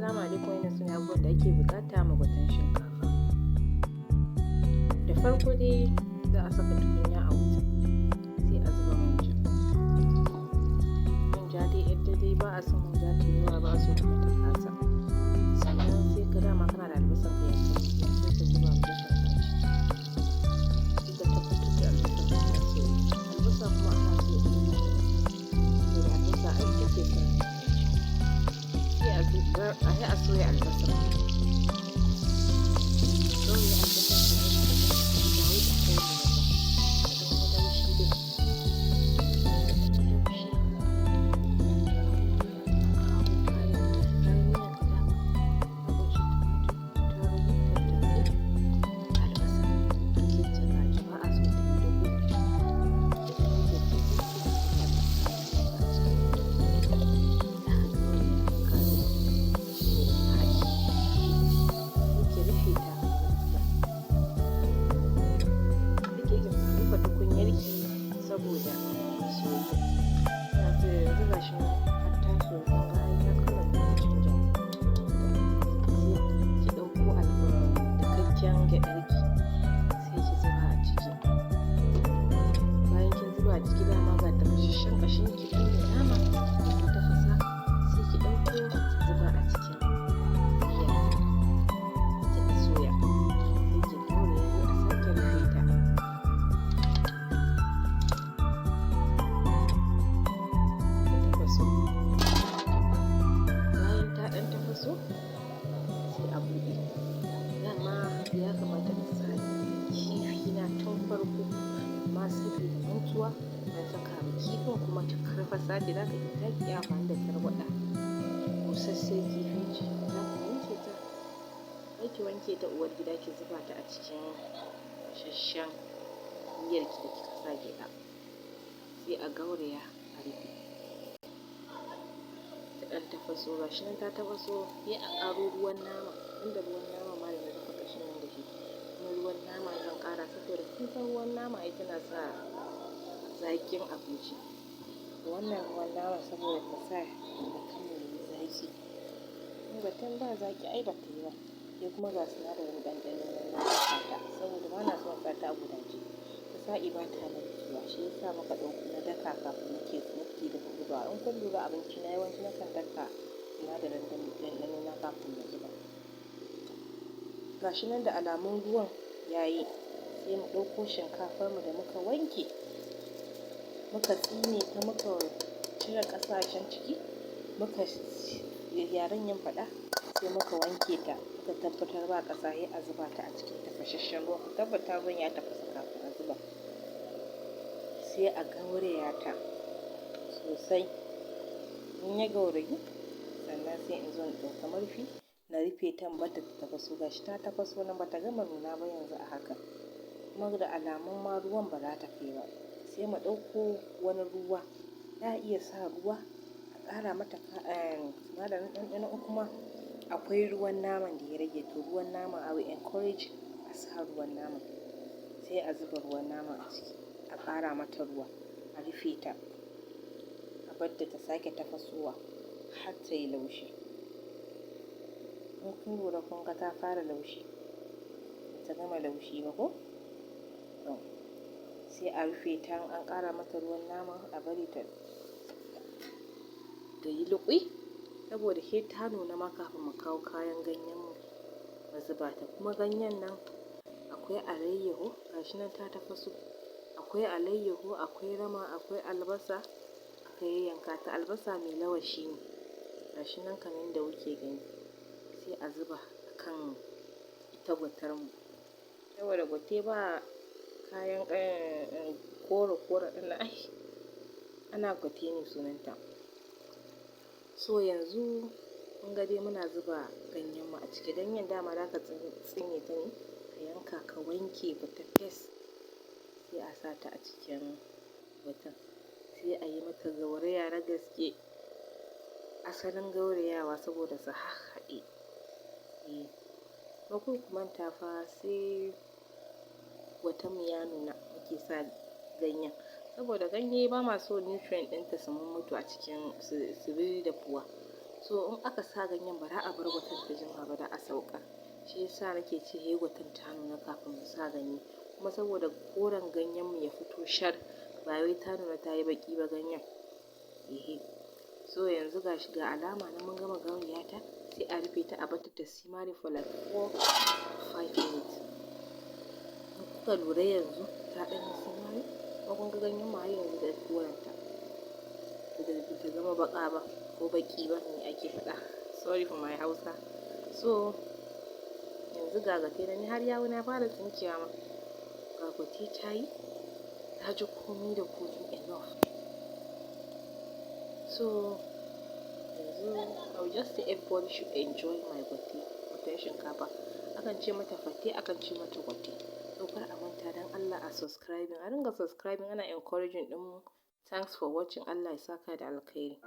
Assalamu alaikum, wannan sune abubuwan da ake buƙata ma gwaten shinkafa. Da farko dai za a saka tukunya a wuta, sai a zuba manja. Manja dai yadda dai ba a son manja ta yi yawa, ba a so kuma ta kasa. Sannan sai ka dama kana da albasan ka yankakke, sai ka zuba albasan ka a ciki. Sai ka tabbatar da albasan ka ta soyu. Albasa kuma ana so in yi saboda albasa ai ita ce sa sai a soya albasa. Soya albasa ta yi da wai ta kai da wata. Da wani laushi dai. Saboda soyu ina so yanzu ga shi har ta soyu kun ga ai ta kalar ta canja, sai ki ɗauko dakakken gyaɗarki sai ki zuba a ciki. Bayan kin zuba a ciki dama ga tafasasshen ƙashin ki ɗin da nama da kin tafasa, sai ki ɗauko ki zuba a cikin miya da ta soya, sai ki gauraya a sake rufe ta. Bayan ta ɗan tafaso sai a buɗe. Dama ya kamata na sa kifi na tun farko, amma saboda mantuwa ban saka ba. Kifin kuma ta farfasa ce, za ka iya amfani da tarwaɗa busassun kifi ce, za ka wanke ta, sai ki wanke ta uwar gida ki zuba ta a cikin gasasshen miyar ki da kika sa gyaɗa, sai a gauraya a rufe. Ɗan tafaso ga shi nan ta tafaso, sai a ƙaro ruwan nama, inda ruwan nama ma da na dafa ƙashin nan da shi, kuma ruwan nama zan ƙara saboda kun san ruwan nama ai tana sa zaƙin abinci. Wannan ruwan nama saboda ta sa gwaten mu yayi zaƙi. In gwaten ba zaƙi ai ba ta yi ba. Sai kuma ga sinadarin ɗanɗano na saka ta, saboda ba na son sa ta a gudaje. Ta sa'i ba ta narkewa, shi yasa muka ɗauko na daka kafin muke dafa zubawa. In kun lura abinci na yawanci nakan daka sinadarin ɗanɗano na kafin na zuba. Ga shi nan da alamun ruwan ya yi, sai mu ɗauko shinkafar mu da muka wanke, muka tsine ta, muka cire ƙasashen ciki, muka yaren yin faɗa, sai muka wanke ta, muka tabbatar ba ƙasa, sai a zuba ta a cikin tafasasshen ruwa. Ku tabbata ruwan ya tafasa kafin a zuba. Sai a gauraya ta sosai. In ya gaurayu, sannan sai in zo in ɗauka murfi na rufe ta, in bar ta ta tafaso. Ga shi ta tafaso nan ba ta gama nuna ba yanzu a haka, kuma da alamun ma ruwan ba za ta kai ba. Sai mu ɗauko wani ruwa, za a iya sa ruwa a ƙara mata sinadarin ɗanɗano, kuma akwai ruwan naman da ya rage, to ruwan nama I will encourage a sa ruwan nama. Sai a zuba ruwan nama a ciki, a ƙara mata ruwa, a rufe ta, a bar ta sake tafasowa har ta yi laushi. In kun lura kun ga ta fara laushi, ba ta gama laushi ba ko? Sai a rufe ta, an ƙara mata ruwan nama, a bari ta yi luƙui, saboda sai ta nuna ma kafin mu kawo kayan ganyen mu zuba ta. Kuma ganyen nan akwai alayyaho, ga shi nan ta tafaso. Akwai alayyaho, akwai rama, akwai albasa, aka yayyanka ta. Albasa mai lawashi ne, ga shi nan kamar yadda kuke gani. Sai a zuba a kan ita gwatar mu, saboda gwate ba kayan kore ɗin nan, ai ana gwate ne sunanta. So yanzu kun ga dai muna zuba ganyen mu a ciki. Ganyen dama za ka tsine ta ne, ka yanka ka wanke ta fes, sai a sa ta a cikin gwaten, sai a yi mata gauraya na gaske, asalin gaurayawa, saboda su haɗe. Ba ku manta fa sai gwaten mu ya nuna muke sa ganyen, saboda ganye ba ma so nutrient ɗinta su mutu a cikin su bi dafuwa. So in aka sa ganyen ba za a bar gwaten ta jima ba da a sauka. Shi yasa nake ce he gwaten ta nuna kafin mu sa ganye. Kuma saboda koren ganyen mu ya fito shar, ba wai ta nuna ta yi baki ba ganyen. So yanzu gashi ga alama na mun gama gauriya ta, sai a rufe ta a bata ta simari for like 4 to 5 minutes. In kuka lura yanzu ta ɗan yi simari, kuma kun ga ganyen mu har yanzu da korenta. Da ta zama baka ba ko baki ba ne ake faɗa. Sorry for my Hausa. So yanzu ga gate na ni har yawu na fara tsinkewa ma. Ga gwate ta yi, ta ji komi da komi enough. So yanzu I will just say everybody should enjoy my gwaten shinkafa. Akan ce mata fate, akan ce mata gwate. So kar a manta don Allah a subscribing. A ringa subscribing, ana encouraging ɗinmu. Thanks for watching. Allah ya saka da alkhairi.